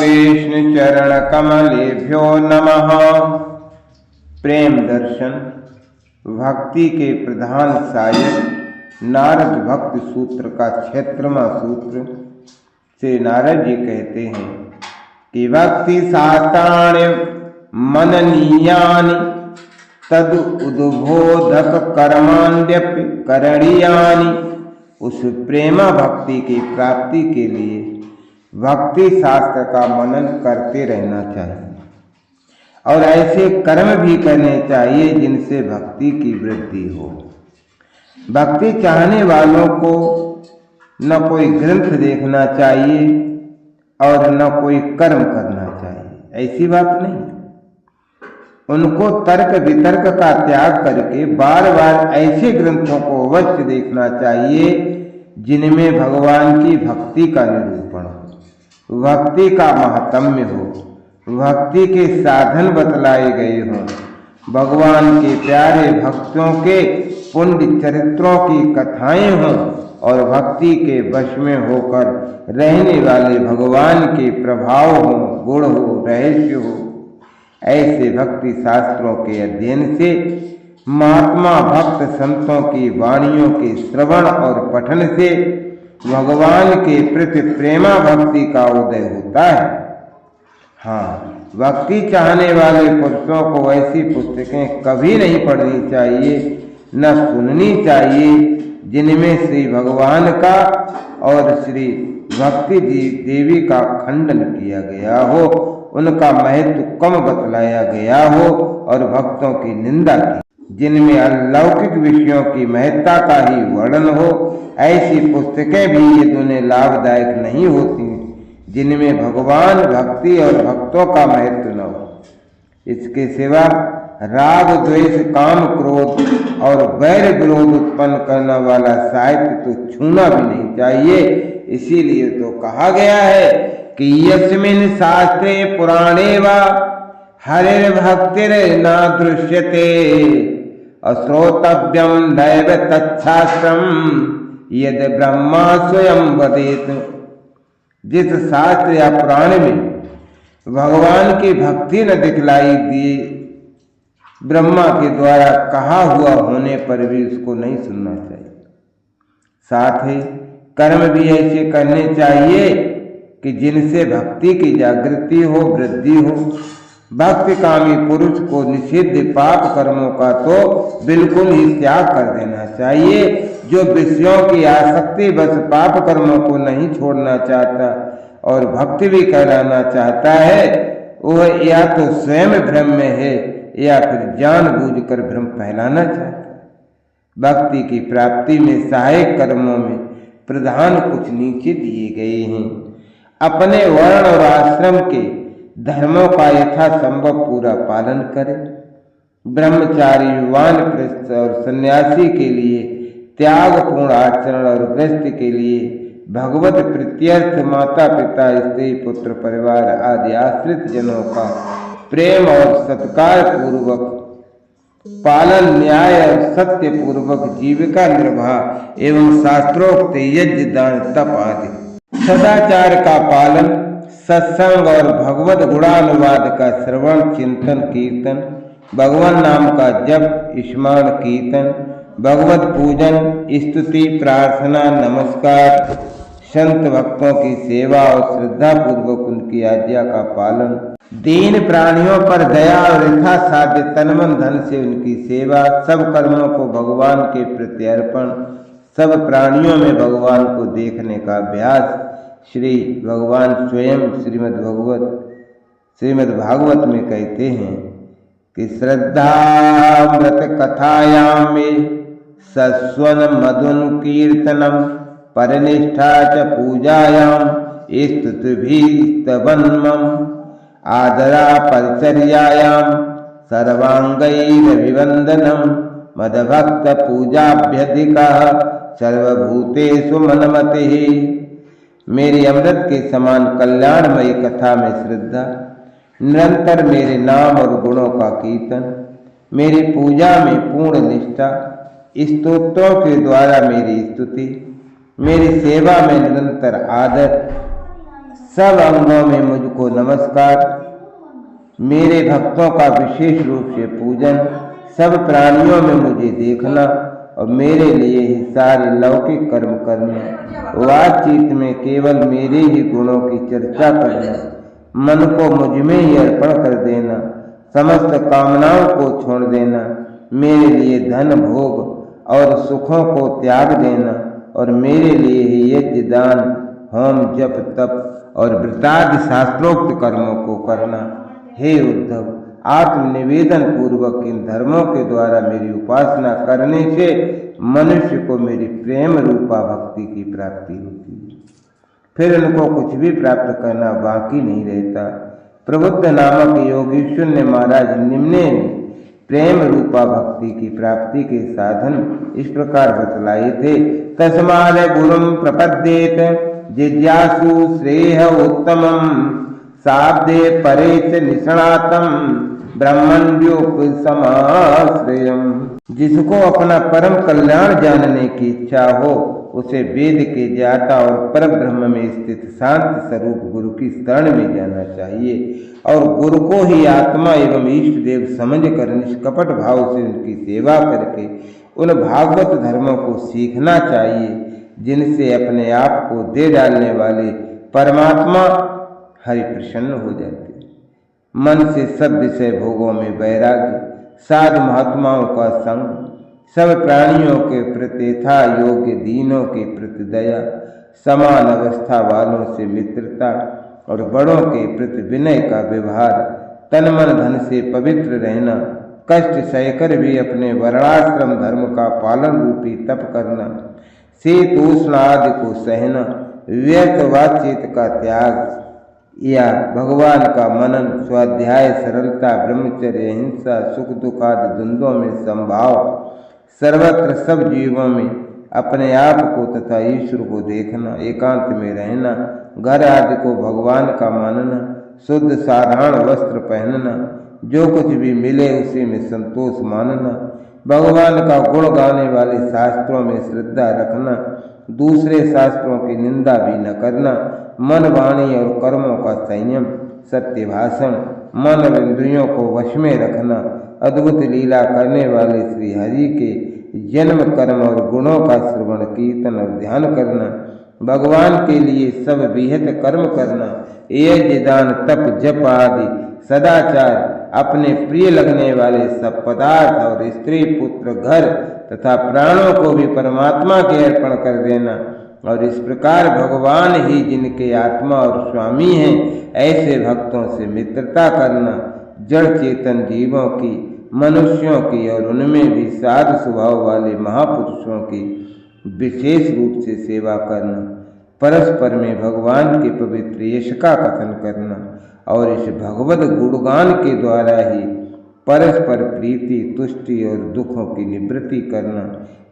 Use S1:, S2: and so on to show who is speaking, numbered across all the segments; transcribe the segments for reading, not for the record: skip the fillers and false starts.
S1: कृष्ण चरण कमलेभ्यो नमः। प्रेम दर्शन भक्ति के प्रधान सहायक नारद भक्ति सूत्र का 76वां सूत्र से नारद जी कहते हैं कि भक्ति शास्त्राणि मननीयानि तद उद्बोधक कर्माण्यपि करणीयानि। उस प्रेमा भक्ति की प्राप्ति के लिए भक्ति शास्त्र का मनन करते रहना चाहिए और ऐसे कर्म भी करने चाहिए जिनसे भक्ति की वृद्धि हो। भक्ति चाहने वालों को न कोई ग्रंथ देखना चाहिए और न कोई कर्म करना चाहिए, ऐसी बात नहीं। उनको तर्क वितर्क का त्याग करके बार बार ऐसे ग्रंथों को अवश्य देखना चाहिए जिनमें भगवान की भक्ति का निरूपण हो, भक्ति का महात्म्य हो, भक्ति के साधन बतलाए गए हों, भगवान के प्यारे भक्तों के पुण्य चरित्रों की कथाएं हों और भक्ति के वश में होकर रहने वाले भगवान के प्रभाव हो, गुण हो, रहस्य हो। ऐसे भक्ति शास्त्रों के अध्ययन से महात्मा भक्त संतों की वाणियों के श्रवण और पठन से भगवान के प्रति प्रेमा भक्ति का उदय होता है। हाँ, भक्ति चाहने वाले पुरुषों को ऐसी पुस्तकें कभी नहीं पढ़नी चाहिए, न सुननी चाहिए जिनमें श्री भगवान का और श्री भक्ति देवी का खंडन किया गया हो, उनका महत्व कम बतलाया गया हो और भक्तों की निंदा की, जिनमें अलौकिक विषयों की महत्ता का ही वर्णन हो। ऐसी पुस्तकें भी ये दोनों लाभदायक नहीं होती जिनमें भगवान भक्ति और भक्तों का महत्व न हो। इसके सिवा राग द्वेष काम क्रोध और वैर विरोध उत्पन्न करने वाला साहित्य तो छूना भी नहीं चाहिए। इसीलिए तो कहा गया है कि यस्मिन् शास्त्रे पुराणे वा हरिर्भक्तिर न दृश्यते अश्रोतव्यम दैव तच्छास्त्रम यद ब्रह्मा स्वयं वदेत। जिस शास्त्र या पुराण में भगवान की भक्ति न दिखलाई दी, ब्रह्मा के द्वारा कहा हुआ होने पर भी उसको नहीं सुनना चाहिए। साथ ही कर्म भी ऐसे करने चाहिए कि जिनसे भक्ति की जागृति हो, वृद्धि हो। भक्ति कामी पुरुष को निषिद्ध पाप कर्मों का तो बिल्कुल ही त्याग कर देना चाहिए। जो विषयों की आसक्ति बस पाप कर्मों को नहीं छोड़ना चाहता और भक्ति भी कहलाना चाहता है, वह या तो स्वयं भ्रम में है या फिर जानबूझकर भ्रम फैलाना चाहता है। भक्ति की प्राप्ति में सहायक कर्मों में प्रधान कुछ नीचे दिए गए हैं। अपने वर्ण और आश्रम के धर्मों का यथासंभव पूरा पालन करें। ब्रह्मचारी, वानप्रस्थ और सन्यासी के लिए त्यागपूर्ण आचरण और गृहस्थ के लिए भगवत प्रीत्यर्थ माता पिता, स्त्री, पुत्र, परिवार आदि आश्रित जनों का प्रेम और सत्कार पूर्वक पालन, न्याय और सत्य पूर्वक जीविका निर्वाह एवं शास्त्रोक्त यज्ञ, दान, तप आदि सदाचार का पालन, सत्संग और भगवत गुणानुवाद का श्रवण, चिंतन, कीर्तन, भगवान नाम का जप, स्मरण, कीर्तन, भगवत पूजन, स्तुति, प्रार्थना, नमस्कार, संत भक्तों की सेवा और श्रद्धा पूर्वक उनकी आज्ञा का पालन, दीन प्राणियों पर दया और यथासाध्य तन मन धन से उनकी सेवा, सब कर्मों को भगवान के प्रति अर्पण, सब प्राणियों में भगवान को देखने का अभ्यास। श्री भगवान स्वयं श्रीमद् भागवत में कहते हैं कि श्रद्धामृत कथायां में सस्वन मधुन कीर्तनम परनिष्ठा च पूजायां स्तुतिभिस्तवन्मम आदरा परिचर्यायां सर्वांगैरभिवंदनम मदभक्त पूजाभ्यधिकः सर्वभूतेषु मनमतिः। मेरी अमृत के समान कल्याणमयी कथा में श्रद्धा, निरंतर मेरे नाम और गुणों का कीर्तन, मेरी पूजा में पूर्ण निष्ठा, स्तोत्रों के द्वारा मेरी स्तुति, मेरी सेवा में निरंतर आदर, सब अंगों में मुझको नमस्कार, मेरे भक्तों का विशेष रूप से पूजन, सब प्राणियों में मुझे देखना और मेरे लिए ही सारे लौकिक कर्म करना, बातचीत में केवल मेरे ही गुणों की चर्चा करना, मन को मुझ में ही अर्पण कर देना, समस्त कामनाओं को छोड़ देना, मेरे लिए धन भोग और सुखों को त्याग देना और मेरे लिए ही यज्ञ दान होम जप तप और व्रतादि शास्त्रोक्त कर्मों को करना। हे उद्धव, आत्मनिवेदन पूर्वक इन धर्मों के द्वारा मेरी उपासना करने से मनुष्य को मेरी प्रेम रूपा भक्ति की प्राप्ति होती है, फिर उनको कुछ भी प्राप्त करना बाकी नहीं रहता। प्रबुद्ध नामक योगीश्वर ने महाराज निम्ने प्रेम रूपा भक्ति की प्राप्ति के साधन इस प्रकार बतलाए थे। तस्माद गुरुम प्रपद्येत जिज्ञासु श्रेय उत्तमम साब्दे परे च निष्णातम ब्रह्मण्योपसमाश्रयम्। जिसको अपना परम कल्याण जानने की इच्छा हो उसे वेद के ज्ञाता और परम ब्रह्म में स्थित शांत स्वरूप गुरु की शरण में जाना चाहिए और गुरु को ही आत्मा एवं इष्ट देव समझकर निष्कपट भाव से उनकी सेवा करके उन भागवत धर्मों को सीखना चाहिए जिनसे अपने आप को दे डालने वाले परमात्मा हरि प्रसन्न हो जाते। मन से सब विषय भोगों में वैराग्य, साधु महात्माओं का संग, सब प्राणियों के प्रति यथा योग्य दीनों के प्रति दया, समान अवस्था वालों से मित्रता और बड़ों के प्रति विनय का व्यवहार, तन मन धन से पवित्र रहना, कष्ट सहकर भी अपने वर्णाश्रम धर्म का पालन रूपी तप करना, शीत उष्ण आदि को सहना, व्यर्थ बातचीत का त्याग या भगवान का मनन, स्वाध्याय, सरलता, ब्रह्मचर्य, हिंसा, सुख दुख आदि द्वंद्वों में संभाव, सर्वत्र सब जीवों में अपने आप को तथा ईश्वर को देखना, एकांत में रहना, घर आदि को भगवान का मानना, शुद्ध साधारण वस्त्र पहनना, जो कुछ भी मिले उसी में संतोष मानना, भगवान का गुण गाने वाले शास्त्रों में श्रद्धा रखना, दूसरे शास्त्रों की निंदा भी न करना, मन वाणी और कर्मों का संयम, सत्य भाषण, मन और इंद्रियों को वश में रखना, अद्भुत लीला करने वाले श्री हरि के जन्म कर्म और गुणों का श्रवण कीर्तन और ध्यान करना, भगवान के लिए सब विहित कर्म करना, यज्ञ दान तप जप आदि सदाचार, अपने प्रिय लगने वाले सब पदार्थ और स्त्री पुत्र घर तथा प्राणों को भी परमात्मा के अर्पण कर देना और इस प्रकार भगवान ही जिनके आत्मा और स्वामी हैं ऐसे भक्तों से मित्रता करना, जड़ चेतन जीवों की, मनुष्यों की और उनमें भी साधु स्वभाव वाले महापुरुषों की विशेष रूप से सेवा करना, परस्पर में भगवान के पवित्र यश का कथन करना और इस भगवत गुणगान के द्वारा ही परस्पर प्रीति, तुष्टि और दुखों की निवृत्ति करना,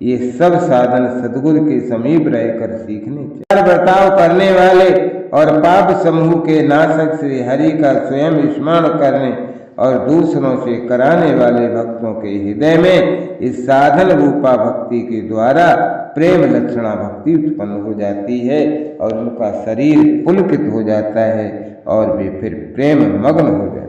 S1: ये सब साधन सद्गुरु के समीप रहकर सीखने चाहिए। बर्ताव करने वाले और पाप समूह के नाशक श्री हरि का स्वयं स्मरण करने और दूसरों से कराने वाले भक्तों के हृदय में इस साधन रूपा भक्ति के द्वारा प्रेम लक्षणा भक्ति उत्पन्न हो जाती है और उनका शरीर पुलकित हो जाता है और वे फिर प्रेम मग्न हो जाते हैं।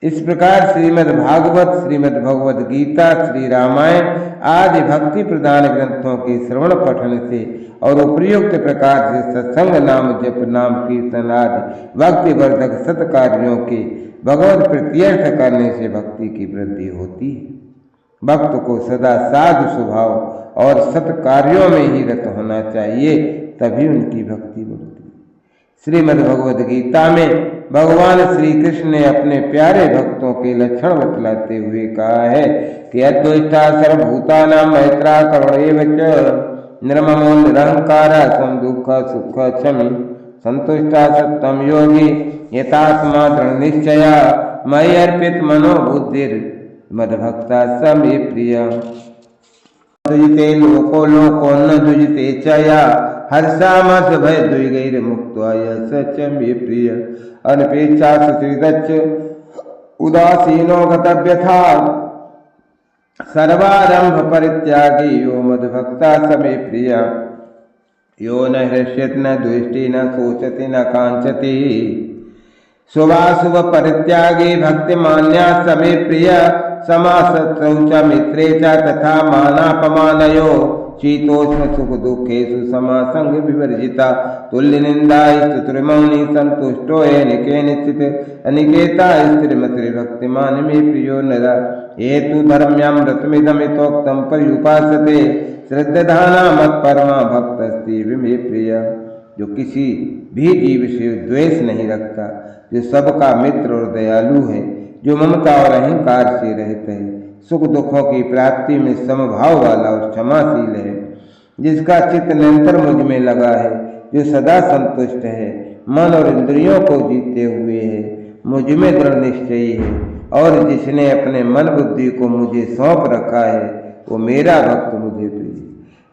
S1: इस प्रकार श्रीमद् भागवत, श्रीमद् भगवद गीता, श्री रामायण आदि भक्ति प्रदान ग्रंथों के श्रवण पठन से और उपयुक्त प्रकार से सत्संग, नाम जप, नाम कीर्तन आदि भक्ति वर्धक सत्कार्यों के भगवत प्रत्यर्थ करने से भक्ति की वृद्धि होती है। भक्त को सदा साधु स्वभाव और सत्कार्यों में ही रत होना चाहिए, तभी उनकी भक्ति बढ़ती है। श्रीमद् भगवद गीता में भगवान श्री कृष्ण ने अपने प्यारे भक्तों के लक्षण बतलाते हुए कहा है कि अद्वैता सर्वभूतानां मैत्रा करुणैव च निर्ममो निरहंकारा सम दुःख सुख क्षमी संतुष्टा सत्तम योगी यतात्मा दृढ़ निश्चया मयि अर्पित मनो बुद्धिर मद्भक्ता स मे प्रिय। दुजिते लोको लोको न दुजिते चया हर्षामस भय द्विगैर मुक्त्वा स च मे प्रिय। अनपेक्षा सुचरितच्च उदासीनो गतव्यथा सर्वारंभ परित्यागी यो मद्भक्ता स मे प्रिय। यो न हृष्यति न द्वेष्टि न शोचति न कांचति शुभाशुभ परित्यागी भक्ति मान्या समे प्रिय समासत्रौ मित्रे च तथा मानापमानयो शीतोष्ण सुख दुखेषु समासंग विवर्जिता तुल्य निंदा स्तुतिर्मौनी संतुष्टो है निके निश्चित अनिकेता स्थिरमति भक्तिमान में प्रियो नरा ये तु धर्म्यामृतमिदमितोक्तं पर्युपासते श्रद्धाना मत परमा भक्तस्ति विमे प्रिय। जो किसी भी जीव से द्वेष नहीं रखता, जो सबका मित्र और दयालु है, जो ममता और अहंकार से रहित है, सुख दुखों की प्राप्ति में समभाव वाला और क्षमाशील है, जिसका चित्त निरंतर मुझ में लगा है, जो सदा संतुष्ट है, मन और इंद्रियों को जीते हुए है, मुझ में दृढ़ निश्चयी है, और जिसने अपने मन बुद्धि को मुझे सौंप रखा है, वो मेरा भक्त मुझे प्रिय।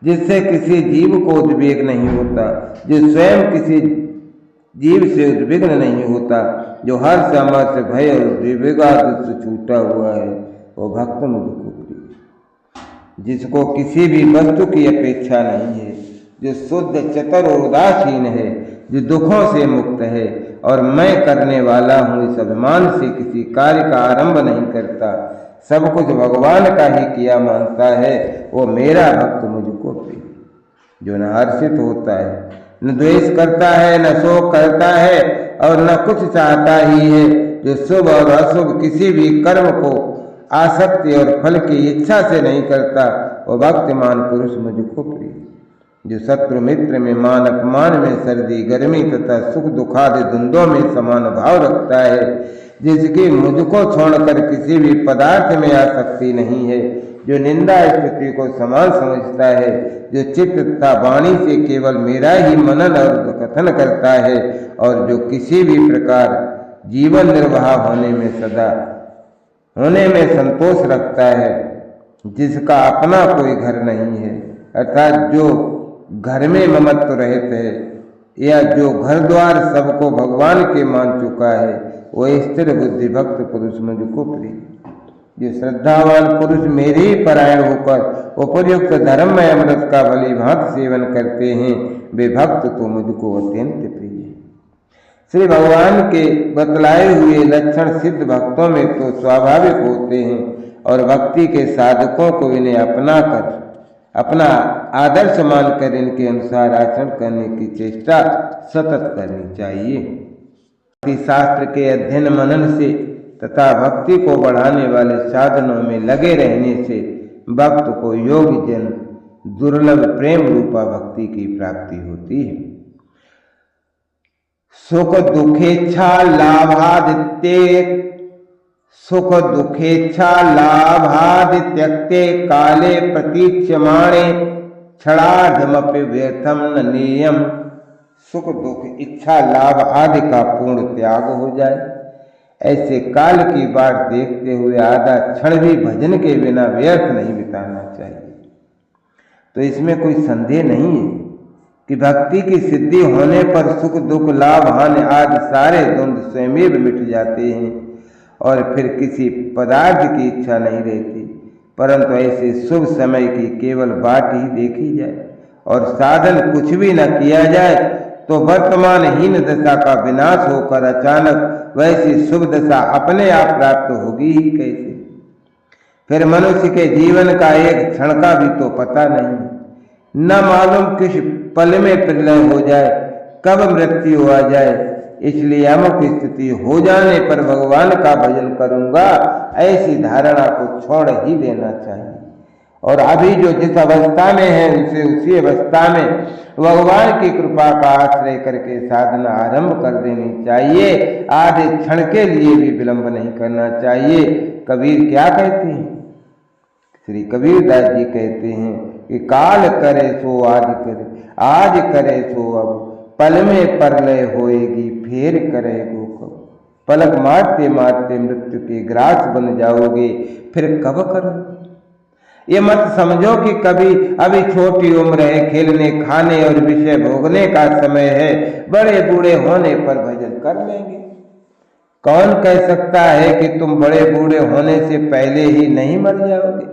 S1: जिससे किसी जीव को उद्वेग नहीं होता, जो स्वयं किसी जीव से उद्विग्न नहीं होता, जो हर समय से भय और विवेगादि से छूटा हुआ है, वो भक्त मुझको प्रिय। जिसको किसी भी वस्तु की अपेक्षा नहीं है, जो शुद्ध चतुर और उदासीन है, जो दुखों से मुक्त है और मैं करने वाला हूँ इस अभिमान से किसी कार्य का आरंभ नहीं करता, सब कुछ भगवान का ही किया मानता है, वो मेरा भक्त मुझको प्रिय। जो न हर्षित होता है, न द्वेष करता है, न शोक करता है और न कुछ चाहता ही है, जो शुभ और अशुभ किसी भी कर्म को आसक्ति और फल की इच्छा से नहीं करता, वो भक्तिमान पुरुष मुझको प्रिय। जो शत्रु मित्र में, मान अपमान में, सर्दी गर्मी तथा सुख दुखादि द्वंद्वों में समान भाव रखता है, जिसकी मुझको छोड़कर किसी भी पदार्थ में आसक्ति नहीं है, जो निंदा स्तुति को समान समझता है, जो चित्त तथा वाणी से केवल मेरा ही मनन और कथन करता है, और जो किसी भी प्रकार जीवन निर्वाह होने में संतोष रखता है, जिसका अपना कोई घर नहीं है, अर्थात जो घर में ममत्व रहते है, या जो घर द्वार सबको भगवान के मान चुका है, वो स्थिर बुद्धि भक्त पुरुष मुझको प्रिय। जो श्रद्धावान पुरुष मेरे ही परायण होकर उपयुक्त धर्म में अमृत का भली भांति सेवन करते हैं, वे भक्त तो मुझको अत्यंत प्रिय है। श्री भगवान के बतलाए हुए लक्षण सिद्ध भक्तों में तो स्वाभाविक होते हैं, और भक्ति के साधकों को इन्हें अपना आदर्श मानकर इनके अनुसार आचरण करने की चेष्टा सतत करनी चाहिए। भक्ति शास्त्र के अध्ययन मनन से तथा भक्ति को बढ़ाने वाले साधनों में लगे रहने से भक्त को योग जन दुर्लभ प्रेम रूपा भक्ति की प्राप्ति होती है। सुख दुखेच्छा लाभादित्यक्ते काले प्रतीक्षमाणे क्षणार्धमपि व्यर्थम न नेयम। सुख दुख इच्छा लाभ आदि का पूर्ण त्याग हो जाए, ऐसे काल की बात देखते हुए आधा क्षण भी भजन के बिना व्यर्थ नहीं बिताना चाहिए। तो इसमें कोई संदेह नहीं है कि भक्ति की सिद्धि होने पर सुख दुख लाभ हानि आदि सारे द्वंद्व स्वयं मिट जाते हैं, और फिर किसी पदार्थ की इच्छा नहीं रहती, परंतु ऐसे शुभ समय की केवल बाट ही देखी जाए और साधन कुछ भी न किया जाए, तो वर्तमान हीन दशा का विनाश होकर अचानक वैसी शुभ दशा अपने आप प्राप्त होगी ही कैसे। फिर मनुष्य के जीवन का एक क्षण का भी तो पता नहीं, न मालूम किस पल में प्रलय हो जाए, कब मृत्यु आ जाए। इसलिए अमुक स्थिति हो जाने पर भगवान का भजन करूंगा, ऐसी धारणा को छोड़ ही देना चाहिए, और अभी जो जिस अवस्था में है उसे उसी अवस्था में भगवान की कृपा का आश्रय करके साधना आरंभ कर देनी चाहिए। आधे क्षण के लिए भी विलंब नहीं करना चाहिए। कबीर क्या कहते हैं? श्री कबीरदास जी कहते हैं कि काल करे सो आज करे, आज करे सो अब, पल में परलय होएगी फिर करेगो कब। पलक मारते मारते मृत्यु के ग्रास बन जाओगे, फिर कब करोगे। ये मत समझो कि कभी अभी छोटी उम्र है, खेलने खाने और विषय भोगने का समय है, बड़े बूढ़े होने पर भजन कर लेंगे। कौन कह सकता है कि तुम बड़े बूढ़े होने से पहले ही नहीं मर जाओगे?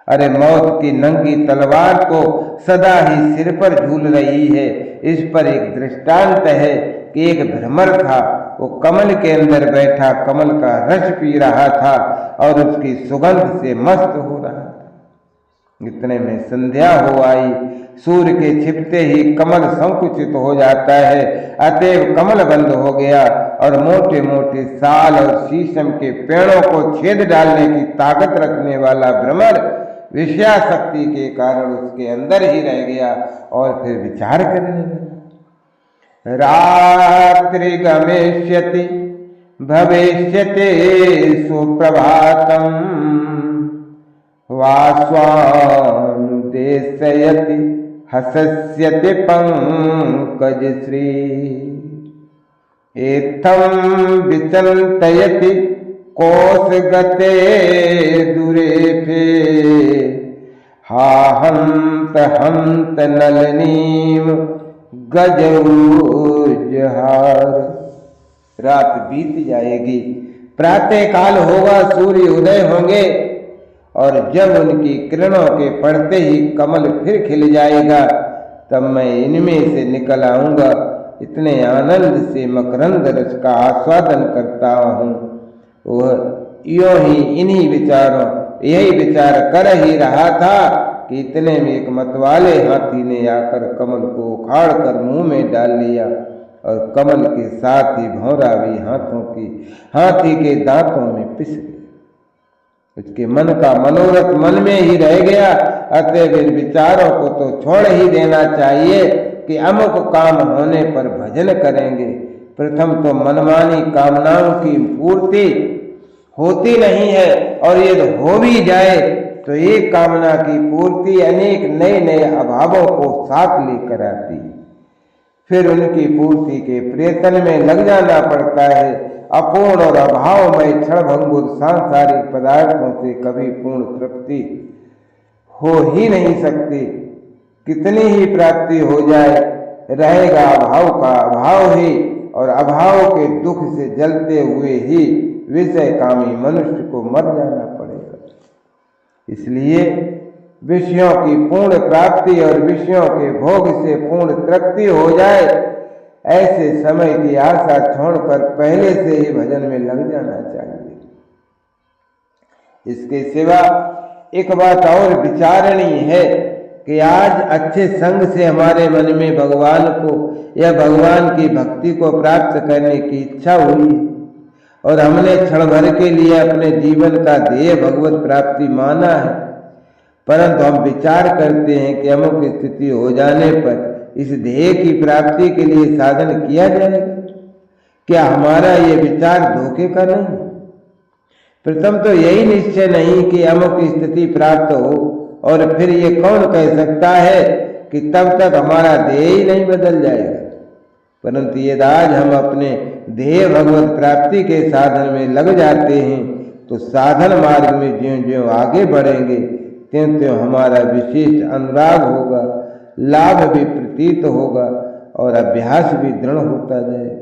S1: अरे मौत की नंगी तलवार तो सदा ही सिर पर झूल रही है। इस पर एक दृष्टांत है कि एक भ्रमर था, वो कमल के अंदर बैठा कमल का रस पी रहा था और उसकी सुगंध से मस्त हो रहा था। इतने में संध्या हो आई। सूर्य के छिपते ही कमल संकुचित हो जाता है, अतएव कमल बंद हो गया और मोटे मोटे साल और शीशम के पेड़ों को छेद डालने की ताकत रखने वाला भ्रमर विषयाशक्ति के कारण उसके अंदर ही रह गया और फिर विचार करने लगा। रात्रि गमिष्यति भविष्यते सुप्रभातम वास्वानुदेशयति हसस्यति पंकजश्री एत्थं विचिन्तयति कोशगते दुरेफे हा हंत हंत नलनीम गजऊजहार। रात बीत जाएगी, प्रातः काल होगा, सूर्य उदय होंगे और जब उनकी किरणों के पड़ते ही कमल फिर खिल जाएगा, तब मैं इनमें से निकल आऊंगा। इतने आनंद से मकरंद रस का आस्वादन करता हूँ। वह यों ही इन्हीं विचारों यही विचार कर ही रहा था कि इतने में एक मतवाले हाथी ने आकर कमल को उखाड़ कर मुंह में डाल लिया और कमल के साथ ही भौरा भी हाथी के दांतों में पिस गई। उसके मन का मनोरथ मन में ही रह गया। अतएव इन विचारों को तो छोड़ ही देना चाहिए कि अमुक काम होने पर भजन करेंगे। प्रथम तो मनमानी कामनाओं की पूर्ति होती नहीं है और यदि हो भी जाए तो एक कामना की पूर्ति अनेक नए नए अभावों को साथ लेकर आती है। फिर उनकी पूर्ति के प्रयत्न में लग जाना पड़ता है। अपूर्ण और अभावमय क्षणभंगुर सांसारिक पदार्थों से कभी पूर्ण तृप्ति हो ही नहीं सकती। कितनी ही प्राप्ति हो जाए, रहेगा अभाव का अभाव ही, और अभाव के दुख से जलते हुए ही विषय कामी मनुष्य को मर जाना पड़ेगा। इसलिए विषयों की पूर्ण प्राप्ति और विषयों के भोग से पूर्ण तृप्ति हो जाए, ऐसे समय की आशा छोड़कर पहले से ही भजन में लग जाना चाहिए। इसके सिवा एक बात और विचारणीय है कि आज अच्छे संग से हमारे मन में भगवान को या भगवान की भक्ति को प्राप्त करने की इच्छा हुई और हमने क्षण भर के लिए अपने जीवन का ध्येय भगवत प्राप्ति माना है, परंतु हम विचार करते हैं कि अमुक स्थिति हो जाने पर इस ध्येय की प्राप्ति के लिए साधन किया जाएगा। क्या हमारा ये विचार धोखे का नहीं? प्रथम तो यही निश्चय नहीं कि अमुक स्थिति प्राप्त हो, और फिर ये कौन कह सकता है कि तब तक हमारा ध्येय ही नहीं बदल जाएगा। परंतु यदि आज हम अपने ध्येय भगवत प्राप्ति के साधन में लग जाते हैं तो साधन मार्ग में ज्यों ज्यों आगे बढ़ेंगे त्यों त्यों हमारा विशेष अनुराग होगा, लाभ भी प्रतीत होगा और अभ्यास भी दृढ़ होता जाएगा।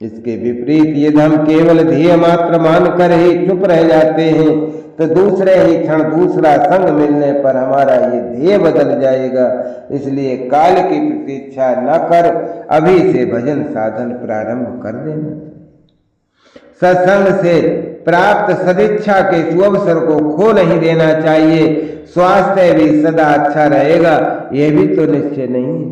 S1: इसके विपरीत यदि हम केवल ध्येय मात्र मानकर ही चुप रह जाते हैं तो दूसरे ही क्षण दूसरा संग मिलने पर हमारा ये ध्येय बदल जाएगा। इसलिए काल की प्रतीक्षा न कर अभी से भजन साधन प्रारंभ कर देना। सत्संग से प्राप्त सदिच्छा के सुअवसर को खो नहीं देना चाहिए। स्वास्थ्य भी सदा अच्छा रहेगा, यह भी तो निश्चय नहीं है।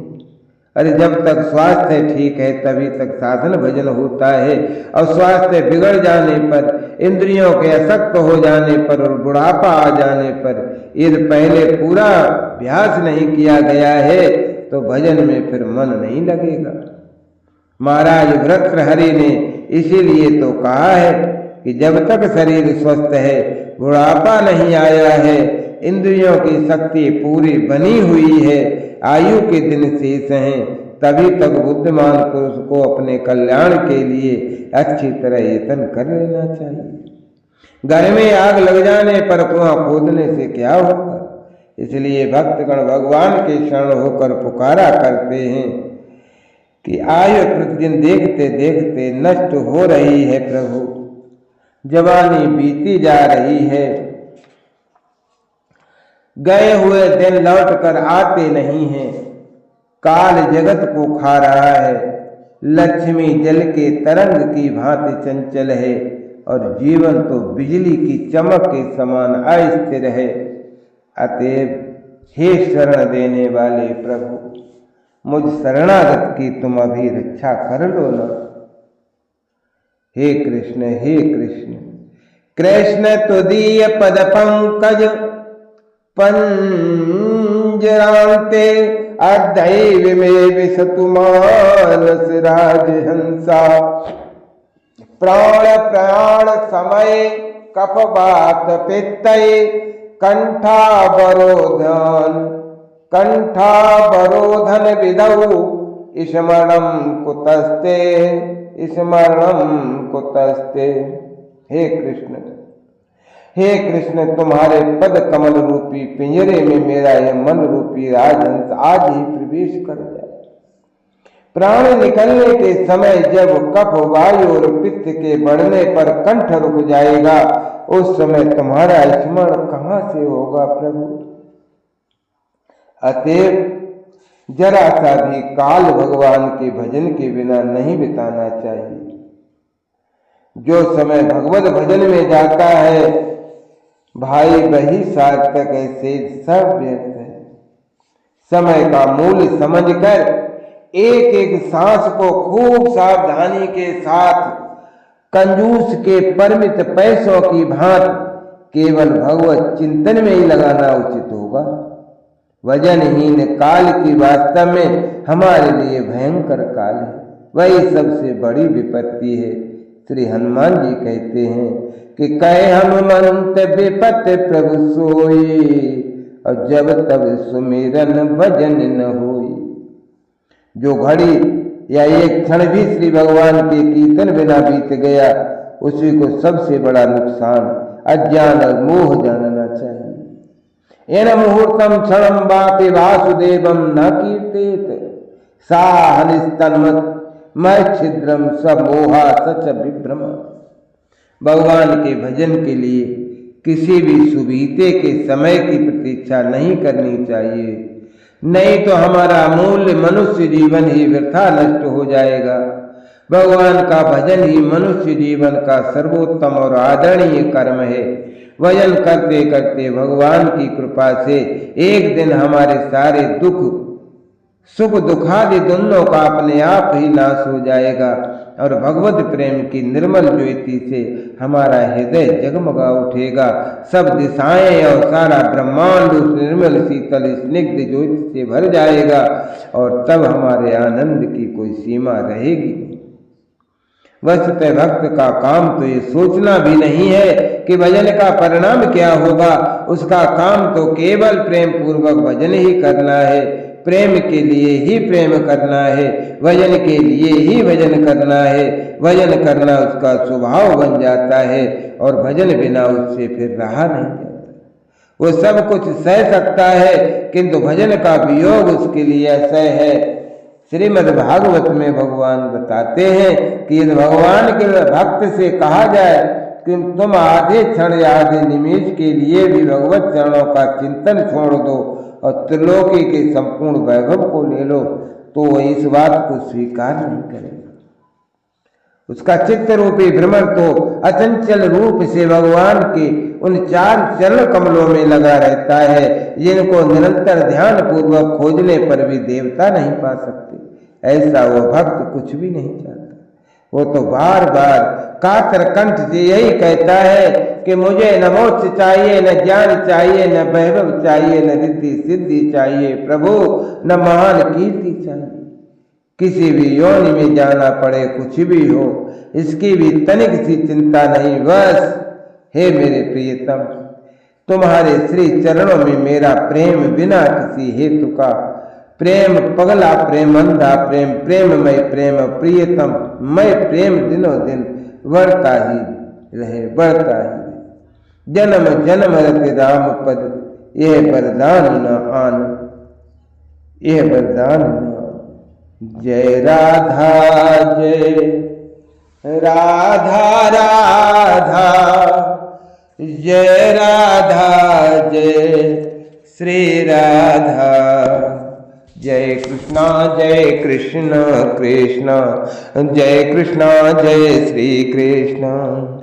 S1: अरे जब तक स्वास्थ्य ठीक है तभी तक साधन भजन होता है, और स्वास्थ्य बिगड़ जाने पर, इंद्रियों के अशक्त हो जाने पर और बुढ़ापा आ जाने पर यदि पहले पूरा अभ्यास नहीं किया गया है तो भजन में फिर मन नहीं लगेगा। महाराज भर्तृहरि ने इसीलिए तो कहा है कि जब तक शरीर स्वस्थ है, बुढ़ापा नहीं आया है, इंद्रियों की शक्ति पूरी बनी हुई है, आयु के दिन शेष हैं, तभी तक बुद्धिमान पुरुष को अपने कल्याण के लिए अच्छी तरह यत्न कर लेना चाहिए। घर में आग लग जाने पर कुआं खोदने से क्या होगा? इसलिए भक्तगण भगवान के शरण होकर पुकारा करते हैं कि आयु प्रतिदिन देखते देखते नष्ट हो रही है प्रभु, जवानी बीती जा रही है, गए हुए दिन लौट कर आते नहीं हैं, काल जगत को खा रहा है, लक्ष्मी जल के तरंग की भांति चंचल है और जीवन तो बिजली की चमक के समान अस्थिर है। अतएव हे शरण देने वाले प्रभु, मुझ शरणागत की तुम अभी रक्षा कर लो न। हे कृष्ण, हे कृष्ण, कृष्ण तुदीय पद पंकज पंजरांते अदैव में विशतु मानस राजहंसा। प्राण प्राण समय कफवात पित्तय कंठावरोधन विधौ स्मरणं कुतस्ते। हे कृष्ण, हे कृष्ण, तुम्हारे पद कमल रूपी पिंजरे में मेरा यह मन रूपी राजहंस आज ही प्रवेश कर जाए। प्राण निकलने के समय जब कफ वायु और पित्त के बढ़ने पर कंठ रुक जाएगा, उस समय तुम्हारा स्मरण कहां से होगा प्रभु। अतएव जरा सा भी काल भगवान के भजन के बिना नहीं बिताना चाहिए। जो समय भगवत भजन में जाता है भाई, वही सार्थक है, से सब व्यर्थ है। समय का मूल्य समझकर एक एक सांस को खूब सावधानी के साथ कंजूस के परिमित पैसों की भांति केवल भगवत चिंतन में ही लगाना उचित होगा। वजनहीन काल की वास्तव में हमारे लिए भयंकर काल है, वही सबसे बड़ी विपत्ति है। श्री हनुमान जी कहते हैं कि कहे हनुमंत विपत प्रभु सोई, और जब तब सुमिरन भजन न होई। जो घड़ी या एक क्षण भी श्री भगवान के कीर्तन बिना बीत गया, उसी को सबसे बड़ा नुकसान अज्ञान और मोह जानना चाहिए। एन मुहूर्तम क्षणम वापि वासुदेवम न कीर्तेत साहनिस्तन्मत मैं छिद्रम समोहा सच विभ्रम। भगवान के भजन के लिए किसी भी सुबीते के समय की प्रतीक्षा नहीं करनी चाहिए, नहीं तो हमारा अमूल्य मनुष्य जीवन ही वृथा नष्ट हो जाएगा। भगवान का भजन ही मनुष्य जीवन का सर्वोत्तम और आदरणीय कर्म है। भजन करते करते भगवान की कृपा से एक दिन हमारे सारे दुख सुख दुखादि दोनों का अपने आप ही नाश हो जाएगा और भगवत प्रेम की निर्मल ज्योति से हमारा हृदय जगमगा उठेगा। सब दिशाएं और सारा ब्रह्मांड उस निर्मल शीतल स्निग्ध ज्योति से भर जाएगा और तब हमारे आनंद की कोई सीमा रहेगी नहीं। वस्तुतः भक्त का काम तो ये सोचना भी नहीं है कि भजन का परिणाम क्या होगा। उसका काम तो केवल प्रेम पूर्वक भजन ही करना है, प्रेम के लिए ही प्रेम करना है, भजन के लिए ही भजन करना है। भजन करना उसका स्वभाव बन जाता है और भजन बिना उससे फिर रहा नहीं जाता। वो सब कुछ सह सकता है किंतु भजन का वियोग उसके लिए असह है। श्रीमद् भागवत में भगवान बताते हैं कि यदि भगवान के भक्त से कहा जाए कि तुम आधे क्षण या आधे निमेष के लिए भी भगवत चरणों का चिंतन छोड़ दो और त्रिलोकी के संपूर्ण वैभव को ले लो, तो वह इस बात को स्वीकार नहीं करेगा। उसका चित्त रूपी भ्रमर तो अचंचल रूप से भगवान के उन 4 चरण कमलों में लगा रहता है, जिनको निरंतर ध्यान पूर्वक खोजने पर भी देवता नहीं पा सकते। ऐसा वो भक्त कुछ भी नहीं चाहता। वो तो बार बार कातर कंठ से यही कहता है कि मुझे न मोक्ष चाहिए, न ज्ञान चाहिए, न वैभव चाहिए, न रिद्धि सिद्धि चाहिए प्रभु, न महान कीर्ति चाहिए। किसी भी योनि में जाना पड़े, कुछ भी हो, इसकी भी तनिक सी चिंता नहीं। बस हे मेरे प्रियतम, तुम्हारे श्री चरणों में मेरा प्रेम बिना किसी हेतु का, प्रेम पगला प्रेम, अंधा प्रेम, प्रेममय प्रेम, प्रियतम मैं प्रेम दिनों दिन बढ़ता ही रहे, बढ़ता ही रहे। जन्म जन्म रति राम पद, यह वरदान न आन, यह वरदान न। जय राधा जय राधा राधा, जय राधा जय श्री राधा, जय कृष्णा कृष्ण जय कृष्णा जय श्री कृष्ण।